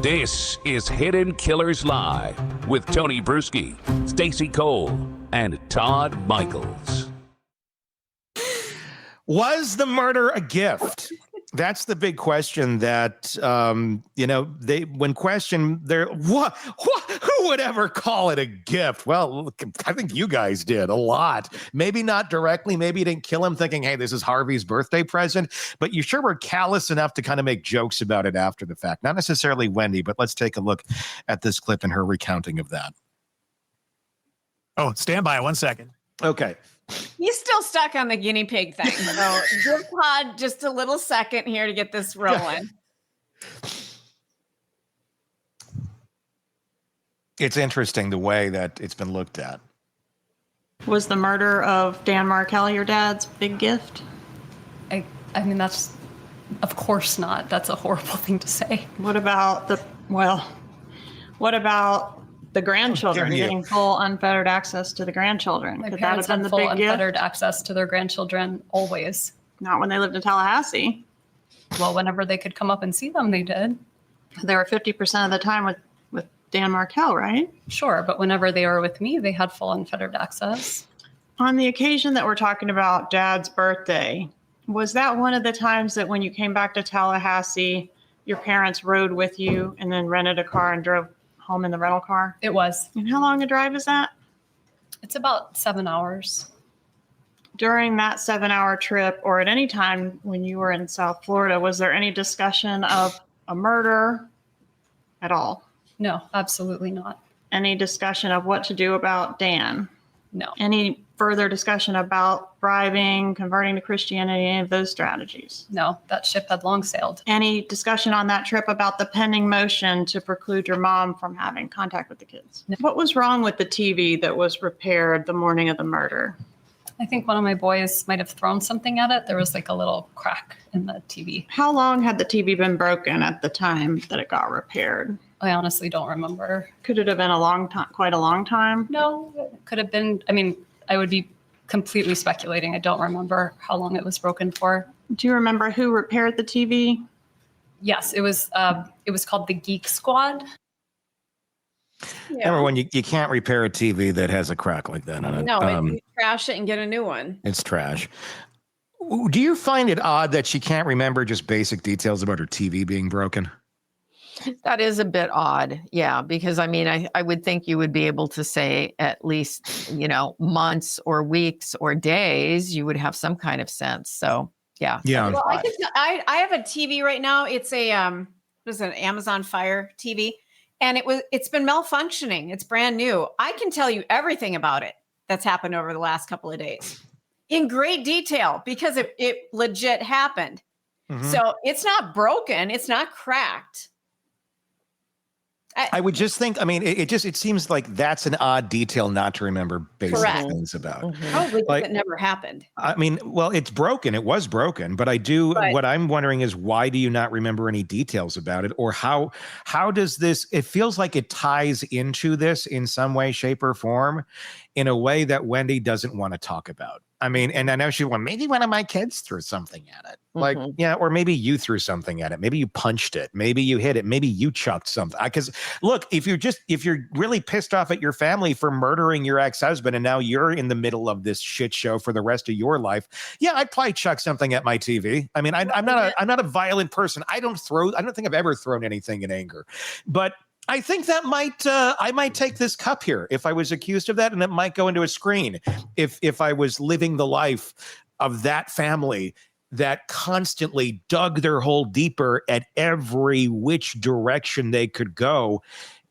This is Hidden Killers Live with Tony Bruschi, Stacy Cole, and Todd Michaels. Was the murder a gift? That's the big question that, when questioned, who would ever call it a gift? Well, look, I think you guys did a lot. Maybe not directly. Maybe you didn't kill him thinking, hey, this is Harvey's birthday present. But you sure were callous enough to kind of make jokes about it after the fact. Not necessarily Wendy, but let's take a look at this clip and her recounting of that. Oh, stand by 1 second. Okay. He's still stuck on the guinea pig thing. So give Todd just a little second here to get this rolling. It's interesting the way that it's been looked at. Was the murder of Dan Markell your dad's big gift? I mean, that's, of course not. That's a horrible thing to say. What about the grandchildren getting full unfettered access to the grandchildren? My Could that parents have been had the full big gift? unfettered access to their grandchildren always. Not when they lived in Tallahassee. Well, whenever they could come up and see them, they did. They were 50% of the time with Dan Markell, right? Sure, but whenever they were with me, they had full unfettered access. On the occasion that we're talking about, Dad's birthday, was that one of the times that when you came back to Tallahassee, your parents rode with you and then rented a car and drove home in the rental car? It was. And how long a drive is that? It's about 7 hours. During that 7-hour trip, or at any time when you were in South Florida, was there any discussion of a murder at all? No, absolutely not. Any discussion of what to do about Dan? No. Any further discussion about bribing, converting to Christianity, any of those strategies? No, that ship had long sailed. Any discussion on that trip about the pending motion to preclude your mom from having contact with the kids? No. What was wrong with the TV that was repaired the morning of the murder? I think one of my boys might have thrown something at it. There was like a little crack in the TV. How long had the TV been broken at the time that it got repaired? I honestly don't remember. Could it have been a long time, quite a long time? No, it could have been. I mean, I would be completely speculating. I don't remember how long it was broken for. Do you remember who repaired the TV? Yes, it was called the Geek Squad. Yeah. Remember when you can't repair a TV that has a crack like that on it? No, you trash it and get a new one. It's trash. Do you find it odd that she can't remember just basic details about her TV being broken? That is a bit odd. Yeah, because I mean, I would think you would be able to say at least, months or weeks or days, you would have some kind of sense. So, yeah. Yeah. Well, I have a TV right now. It's an Amazon Fire TV, and it's been malfunctioning. It's brand new. I can tell you everything about it that's happened over the last couple of days in great detail because it legit happened. Mm-hmm. So it's not broken. It's not cracked. I would just think, I mean, it seems like that's an odd detail not to remember basic things about. Mm-hmm. Probably because it never happened. I mean, well, it's broken. It was broken, but what I'm wondering is why do you not remember any details about it? Or how does this, it feels like it ties into this in some way, shape, or form in a way that Wendy doesn't want to talk about. I mean, and I know maybe one of my kids threw something at it. Like, yeah, or maybe you threw something at it. Maybe you punched it. Maybe you hit it. Maybe you chucked something. Because look, if you're really pissed off at your family for murdering your ex-husband and now you're in the middle of this shit show for the rest of your life, yeah, I'd probably chuck something at my TV. I mean, I'm not a violent person. I don't think I've ever thrown anything in anger, but I think that I might take this cup here if I was accused of that, and it might go into a screen if I was living the life of that family that constantly dug their hole deeper at every which direction they could go.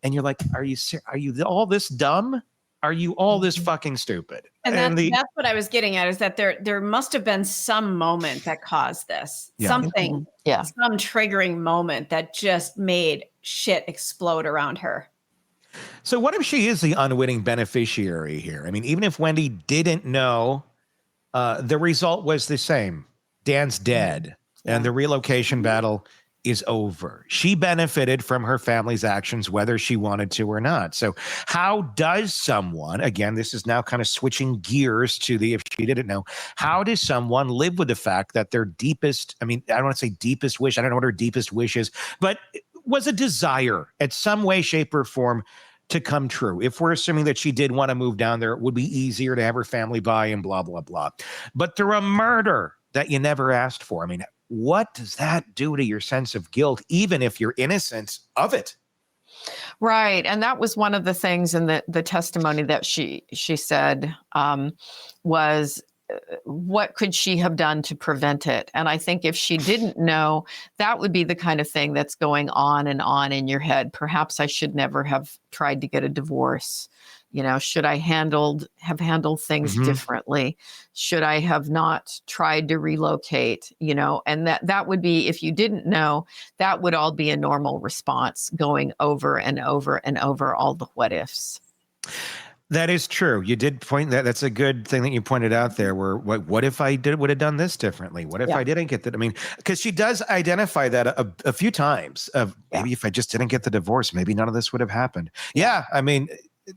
And you're like, are you all this dumb? Are you all this fucking stupid? And that's what I was getting at, is that there must have been some moment that caused this. Yeah. Something, Yeah. some triggering moment that just made shit explode around her. So what if she is the unwitting beneficiary here? I mean, even if Wendy didn't know, the result was the same. Dan's dead, and the relocation battle is over. She benefited from her family's actions, whether she wanted to or not. So how does someone, again, this is now kind of switching gears to if she didn't know, how does someone live with the fact that their deepest, I mean, I don't want to say deepest wish, I don't know what her deepest wish is, but was a desire at some way, shape, or form to come true. If we're assuming that she did want to move down there, it would be easier to have her family by and blah, blah, blah. But through a murder that you never asked for, I mean, what does that do to your sense of guilt, even if you're innocent of it? Right. And that was one of the things in the testimony that she said was, what could she have done to prevent it? And I think if she didn't know, that would be the kind of thing that's going on in your head. Perhaps I should never have tried to get a divorce. You know, should I have handled things differently? Should I have not tried to relocate? You know, and that would be, if you didn't know, that would all be a normal response, going over and over and over all the what ifs. That is true. You did point that. That's a good thing that you pointed out there. Where what if I would have done this differently? What if I didn't get that? I mean, because she does identify that a few times. Of maybe if I just didn't get the divorce, maybe none of this would have happened. Yeah, I mean,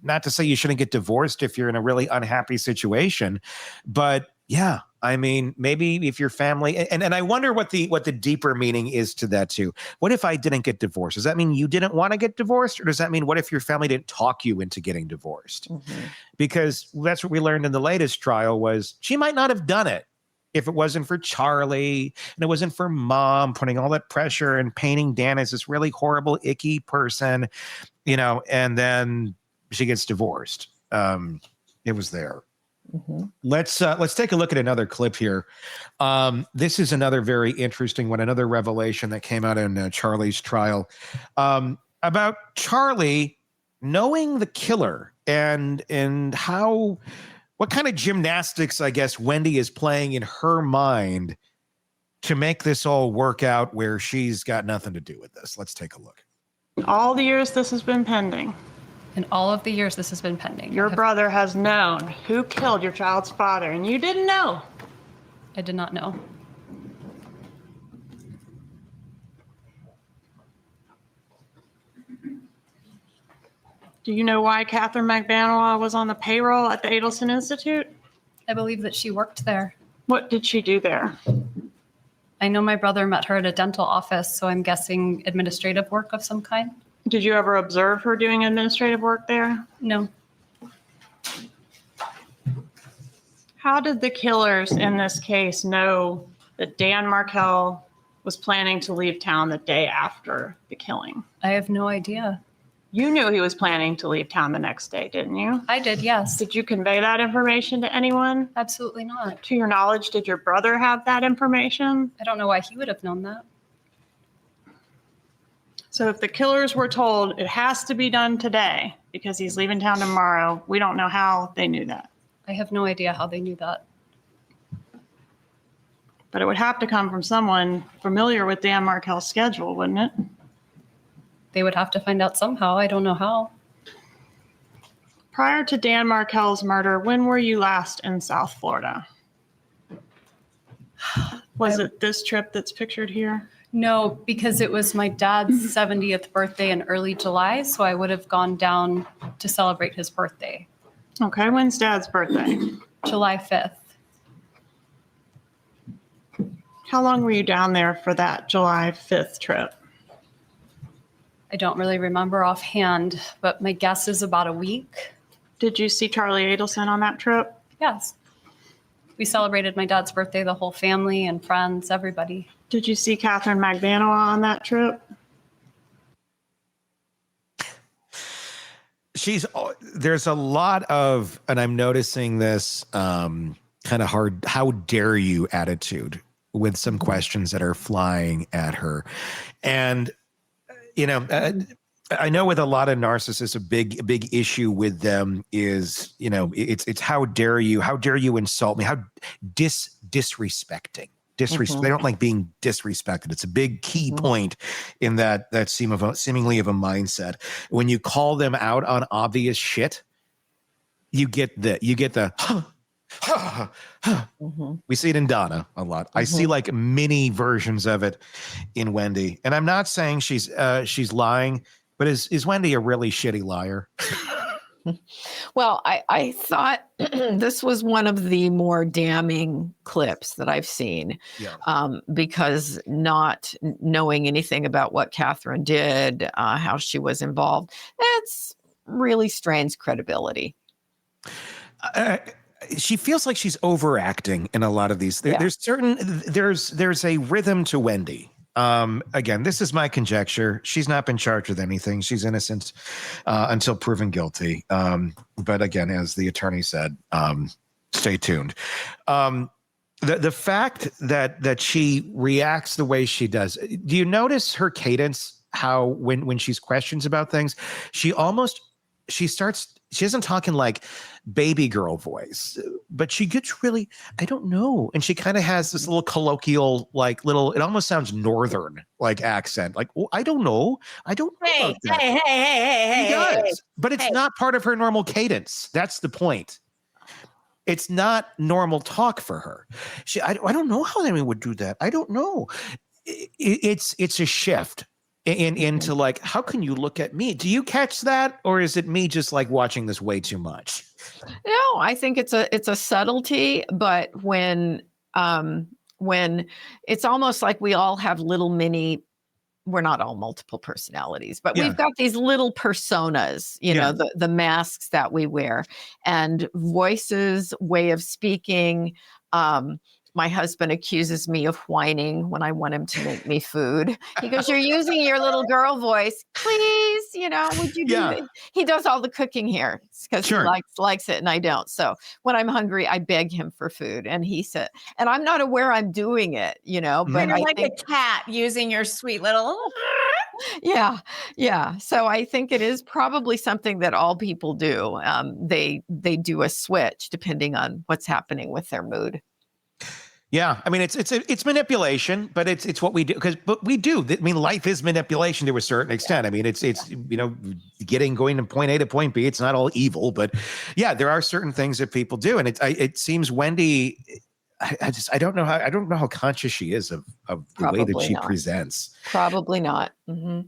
not to say you shouldn't get divorced if you're in a really unhappy situation, but yeah, I mean, maybe if your family, and I wonder what the deeper meaning is to that too. What if I didn't get divorced? Does that mean you didn't want to get divorced? Or does that mean, what if your family didn't talk you into getting divorced? Because that's what we learned in the latest trial, was she might not have done it if it wasn't for Charlie and it wasn't for Mom putting all that pressure and painting Dan as this really horrible, icky person, you know, and then she gets divorced. It was there. Let's take a look at another clip here. This is another very interesting one, another revelation that came out in Charlie's trial, about Charlie knowing the killer and what kind of gymnastics, I guess, Wendi is playing in her mind to make this all work out where she's got nothing to do with this. Let's take a look. All the years this has been pending, In all of the years this has been pending, your brother has known who killed your child's father, and you didn't know. I did not know. Do you know why Catherine McBanois was on the payroll at the Adelson Institute? I believe that she worked there. What did she do there? I know my brother met her at a dental office, so I'm guessing administrative work of some kind. Did you ever observe her doing administrative work there? No. How did the killers in this case know that Dan Markel was planning to leave town the day after the killing? I have no idea. You knew he was planning to leave town the next day, didn't you? I did, yes. Did you convey that information to anyone? Absolutely not. To your knowledge, did your brother have that information? I don't know why he would have known that. So if the killers were told it has to be done today because he's leaving town tomorrow, we don't know how they knew that. I have no idea how they knew that. But it would have to come from someone familiar with Dan Markel's schedule, wouldn't it? They would have to find out somehow. I don't know how. Prior to Dan Markel's murder, when were you last in South Florida? Was it this trip that's pictured here? No, because it was my dad's 70th birthday in early July, so I would have gone down to celebrate his birthday. Okay, when's Dad's birthday? July 5th. How long were you down there for that July 5th trip? I don't really remember offhand, but my guess is about a week. Did you see Charlie Adelson on that trip? Yes. We celebrated my dad's birthday, the whole family and friends, everybody. Did you see Catherine McBanois on that trip? There's a lot of, and I'm noticing this kind of hard, how dare you attitude with some questions that are flying at her. And, you know, I know with a lot of narcissists, a big issue with them is, you know, it's how dare you insult me? How disrespecting. They don't like being disrespected. It's a big key point in that seemingly of a mindset. When you call them out on obvious shit, you get the We see it in Donna a lot. I see like mini versions of it in Wendi. And I'm not saying she's lying, but is Wendi a really shitty liar? Well, I thought this was one of the more damning clips that I've seen, because not knowing anything about what Catherine did, how she was involved, it's really strains credibility. She feels like she's overacting in a lot of these. There's a rhythm to Wendi. Again, this is my conjecture. She's not been charged with anything. She's innocent until proven guilty. But again, as the attorney said, stay tuned. The fact that she reacts the way she does. Do you notice her cadence? How when she's questions about things, she isn't talking like baby girl voice, but she gets really, I don't know. And she kind of has this little colloquial, it almost sounds Northern like accent. Like, oh, I don't know. I don't know. Hey. She does, but it's not part of her normal cadence. That's the point. It's not normal talk for her. I don't know how anyone would do that. I don't know. It's a shift into like, how can you look at me? Do you catch that? Or is it me just like watching this way too much? No, I think it's a subtlety, but when it's almost like we all have little mini, we're not all multiple personalities, but we've got these little personas, the masks that we wear, and voices, way of speaking. My husband accuses me of whining when I want him to make me food. He goes, "You're using your little girl voice. Please, would you do it?" He does all the cooking here because he likes it and I don't. So when I'm hungry, I beg him for food. And he said, and I'm not aware I'm doing it, but you're like a cat using your sweet little. Yeah. So I think it is probably something that all people do. They do a switch depending on what's happening with their mood. Yeah, I mean it's manipulation, but it's what we do but we do. I mean, life is manipulation to a certain extent. I mean, it's going from point A to point B. It's not all evil, but yeah, there are certain things that people do, and it seems Wendi. I don't know how conscious she is of the Probably way that she not. presents. Probably not. Mm-hmm.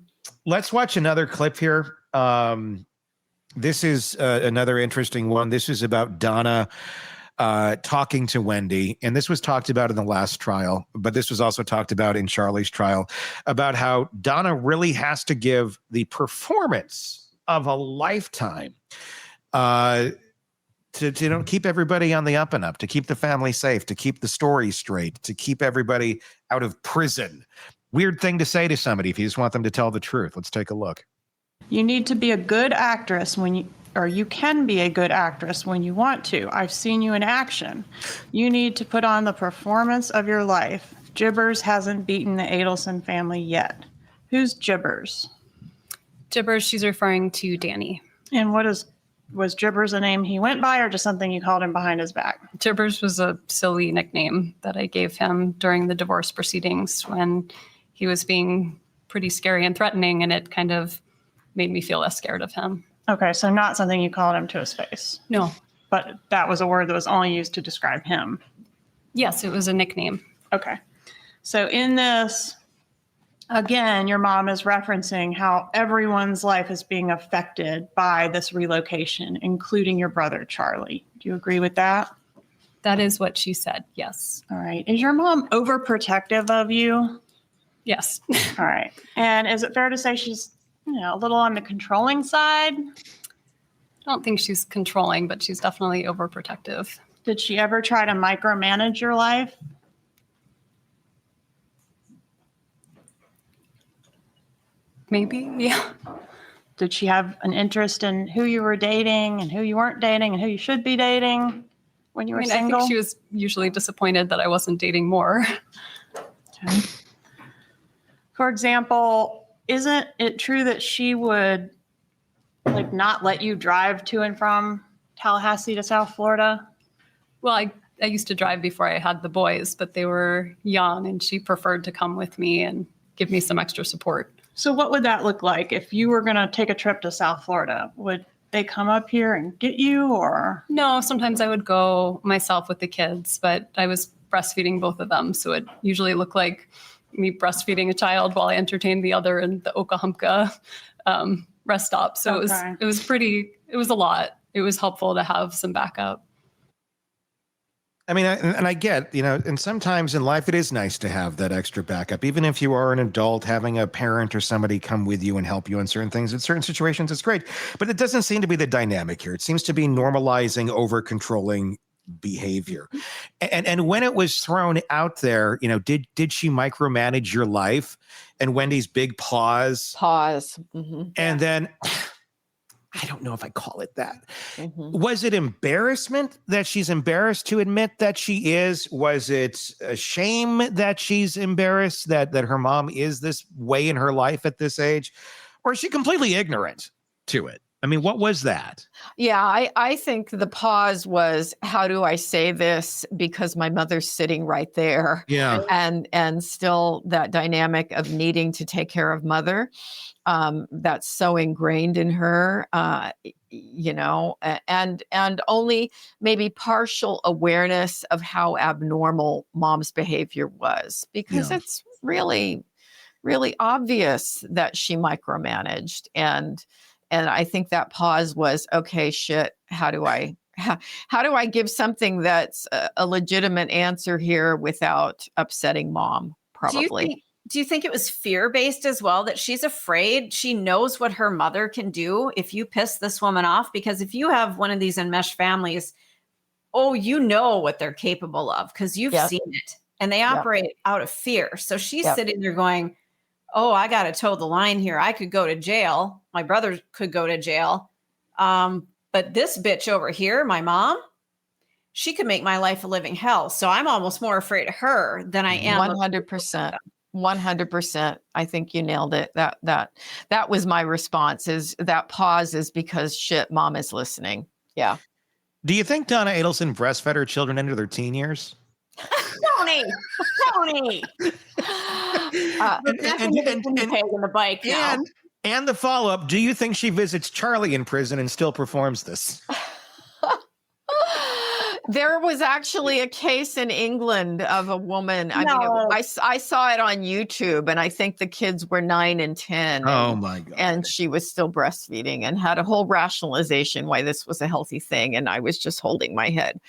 Let's watch another clip here. This is another interesting one. This is about Donna. Talking to Wendi, and this was talked about in the last trial, but this was also talked about in Charlie's trial, about how Donna really has to give the performance of a lifetime to keep everybody on the up and up, to keep the family safe, to keep the story straight, to keep everybody out of prison. Weird thing to say to somebody if you just want them to tell the truth. Let's take a look. You need to be a good actress you can be a good actress when you want to. I've seen you in action. You need to put on the performance of your life. Jibbers hasn't beaten the Adelson family yet. Who's Jibbers? Jibbers, she's referring to Danny. And was Jibbers a name he went by or just something you called him behind his back? Jibbers was a silly nickname that I gave him during the divorce proceedings when he was being pretty scary and threatening, and it kind of made me feel less scared of him. Okay, so not something you called him to his face. No. But that was a word that was only used to describe him. Yes, it was a nickname. Okay. So in this, again, your mom is referencing how everyone's life is being affected by this relocation, including your brother, Charlie. Do you agree with that? That is what she said, yes. All right. Is your mom overprotective of you? Yes. All right. And is it fair to say she's a little on the controlling side? I don't think she's controlling, but she's definitely overprotective. Did she ever try to micromanage your life? Maybe, yeah. Did she have an interest in who you were dating and who you weren't dating and who you should be dating when you were single? I think she was usually disappointed that I wasn't dating more. Okay. For example, isn't it true that she would not let you drive to and from Tallahassee to South Florida? Well, I used to drive before I had the boys, but they were young and she preferred to come with me and give me some extra support. So what would that look like if you were going to take a trip to South Florida? Would they come up here and get you or? No, sometimes I would go myself with the kids, but I was breastfeeding both of them. So it usually looked like me breastfeeding a child while I entertained the other in the Okahumpka rest stop. So Okay. it was a lot. It was helpful to have some backup. I mean, I get, and sometimes in life it is nice to have that extra backup. Even if you are an adult, having a parent or somebody come with you and help you in certain things, in certain situations, it's great. But it doesn't seem to be the dynamic here. It seems to be normalizing over-controlling behavior. And when it was thrown out there, did she micromanage your life? And Wendy's big pause. Pause. Mm-hmm. And then... I don't know if I call it that. Mm-hmm. Was it embarrassment that she's embarrassed to admit that she is? Was it a shame that she's embarrassed that her mom is this way in her life at this age? Or is she completely ignorant to it? I mean, what was that? Yeah, I think the pause was, how do I say this? Because my mother's sitting right there. Yeah. And still that dynamic of needing to take care of mother. That's so ingrained in her, and only maybe partial awareness of how abnormal mom's behavior was, because it's really, really obvious that she micromanaged. And I think that pause was, okay, shit, how do I give something that's a legitimate answer here without upsetting mom? Probably. Do you think it was fear-based as well, that she's afraid? She knows what her mother can do if you piss this woman off? Because if you have one of these enmeshed families, you know what they're capable of because you've seen it. And they operate out of fear. So she's sitting there going, I got to toe the line here. I could go to jail. My brother could go to jail. But this bitch over here, my mom, she could make my life a living hell. So I'm almost more afraid of her than I am. 100%. 100%. I think you nailed it. That was my response, is that pause is because shit, mom is listening. Yeah. Do you think Donna Adelson breastfed her children into their teen years? Tony. And the follow-up, do you think she visits Charlie in prison and still performs this? There was actually a case in England of a woman. I saw it on YouTube, and I think the kids were 9 and 10. Oh my God. And she was still breastfeeding and had a whole rationalization why this was a healthy thing. And I was just holding my head.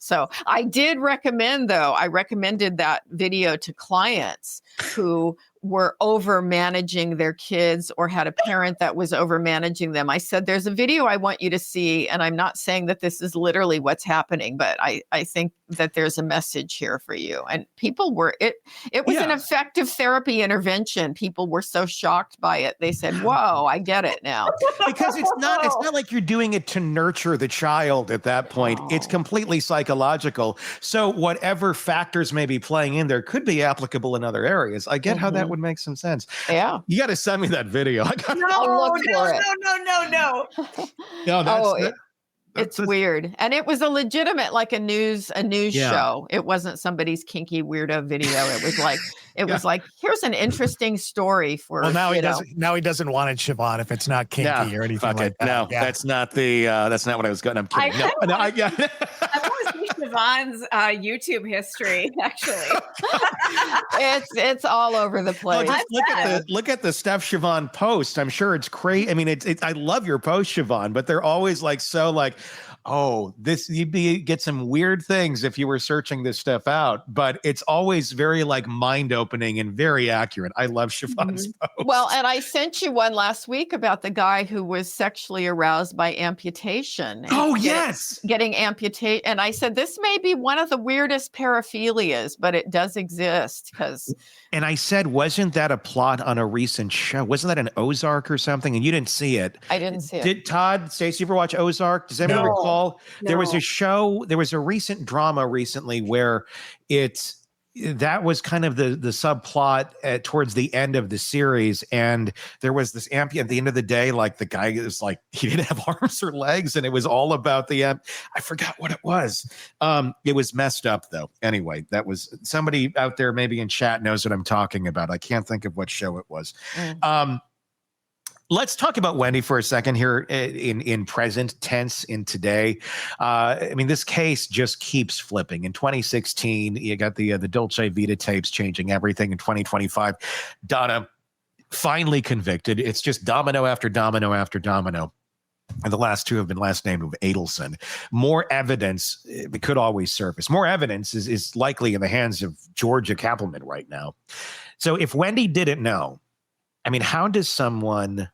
So I did recommend, though, I recommended that video to clients who were over managing their kids or had a parent that was over managing them. I said, there's a video I want you to see. And I'm not saying that this is literally what's happening, but I think that there's a message here for you. And people were, it was an effective therapy intervention. People were so shocked by it. They said, whoa, I get it now. Because it's not like you're doing it to nurture the child at that point. It's completely psychological. So whatever factors may be playing in there could be applicable in other areas. I get how that would make some sense. Yeah. You got to send me that video. No. It's weird. And it was a legitimate, like a news show. It wasn't somebody's kinky weirdo video. It was like, here's an interesting story for. Well, now he doesn't want it, Shavaun, if it's not kinky or anything like that. No, that's not what I was going. I'm kidding. I want to see Shavaun's YouTube history. Actually, it's all over the place. Just look at the stuff Shavaun posts. I'm sure it's crazy. I mean, I love your posts, Shavaun, but they're always you'd get some weird things if you were searching this stuff out, but it's always very mind-opening and very accurate. I love Shavaun's posts. Well, and I sent you one last week about the guy who was sexually aroused by amputation. Getting amputated. And I said, this may be one of the weirdest paraphilias, but it does exist And I said, wasn't that a plot on a recent show? Wasn't that an Ozark or something? And you didn't see it. I didn't see it. Did Todd, Stacy, ever watch Ozark? Does anyone recall? No. There was a show, there was a recent drama recently where that was kind of the subplot towards the end of the series. And there was this at the end of the day, the guy is he didn't have arms or legs. And it was all about I forgot what it was. It was messed up though. Anyway, that was somebody out there maybe in chat knows what I'm talking about. I can't think of what show it was. Let's talk about Wendi for a second here in present tense in today. I mean, this case just keeps flipping. In 2016, you got the Dolce Vita tapes changing everything. In 2025, Donna finally convicted. It's just domino after domino after domino. And the last two have been last name of Adelson. More evidence, it could always surface. More evidence is likely in the hands of Georgia Kappelman right now. So if Wendi didn't know, I mean, how does someone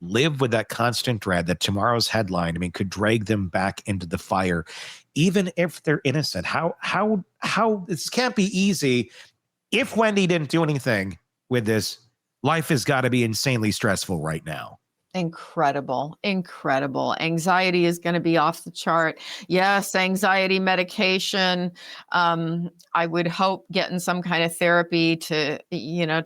live with that constant dread that tomorrow's headline, I mean, could drag them back into the fire, even if they're innocent? How this can't be easy. If Wendi didn't do anything with this, life has got to be insanely stressful right now. Incredible. Anxiety is going to be off the chart. Yes, anxiety medication. I would hope getting some kind of therapy to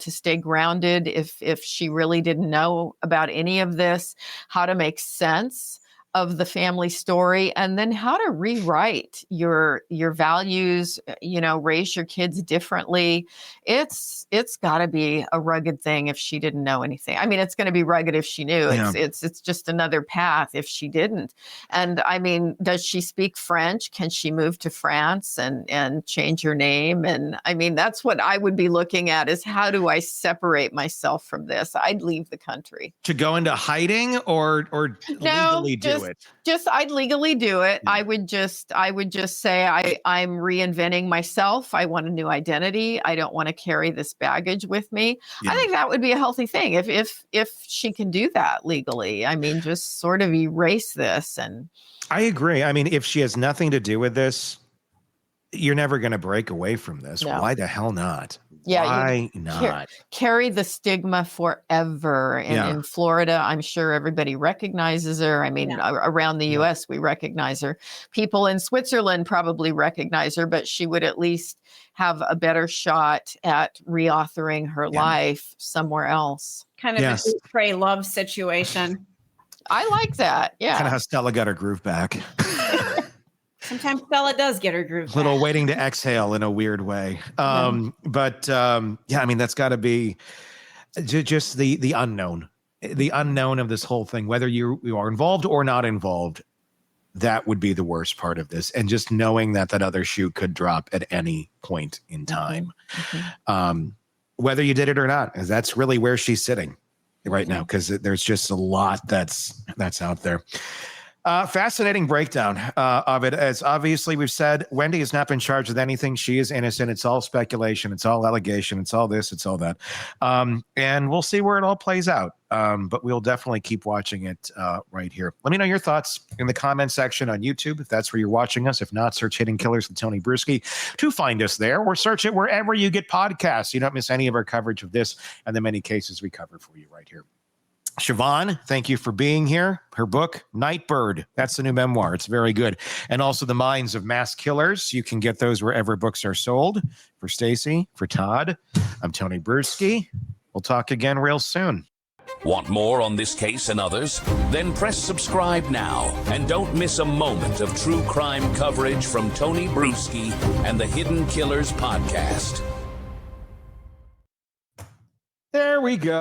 stay grounded if she really didn't know about any of this, how to make sense of the family story, and then how to rewrite your values, raise your kids differently. It's got to be a rugged thing if she didn't know anything. I mean, it's going to be rugged if she knew. Yeah. It's just another path if she didn't. And I mean, does she speak French? Can she move to France and change her name? And I mean, that's what I would be looking at, is how do I separate myself from this? I'd leave the country. To go into hiding or legally do it? Just I'd legally do it. I would just say I'm reinventing myself. I want a new identity. I don't want to carry this baggage with me. Yeah. I think that would be a healthy thing if she can do that legally. I mean, just sort of erase this. And I agree. I mean, if she has nothing to do with this, you're never going to break away from this. No. Why the hell not? Yeah, why not? Carry the stigma forever. In Florida, I'm sure everybody recognizes her. I mean, around the U.S., we recognize her. People in Switzerland probably recognize her, but she would at least have a better shot at reauthoring her life somewhere else. Kind of a pray love situation. I like that. Yeah. Kind of how Stella got her groove back. Sometimes Stella does get her groove back. Little waiting to exhale in a weird way. I mean, that's got to be just the unknown of this whole thing, whether you are involved or not involved. That would be the worst part of this. And just knowing that other shoe could drop at any point in time, whether you did it or not, because that's really where she's sitting right now, because there's just a lot that's out there. Fascinating breakdown of it. As obviously we've said, Wendi has not been charged with anything. She is innocent. It's all speculation. It's all allegation. It's all this. It's all that. And we'll see where it all plays out. But we'll definitely keep watching it right here. Let me know your thoughts in the comment section on YouTube, if that's where you're watching us. If not, search Hidden Killers with Tony Bruschi to find us there, or search it wherever you get podcasts. You don't miss any of our coverage of this and the many cases we cover for you right here. Shavaun, thank you for being here. Her book, Nightbird, that's the new memoir. It's very good. And also The Minds of Mass Killers. You can get those wherever books are sold. For Stacy, for Todd, I'm Tony Bruschi. We'll talk again real soon. Want more on this case and others? Then press subscribe now and don't miss a moment of true crime coverage from Tony Bruschi and the Hidden Killers podcast. There we go.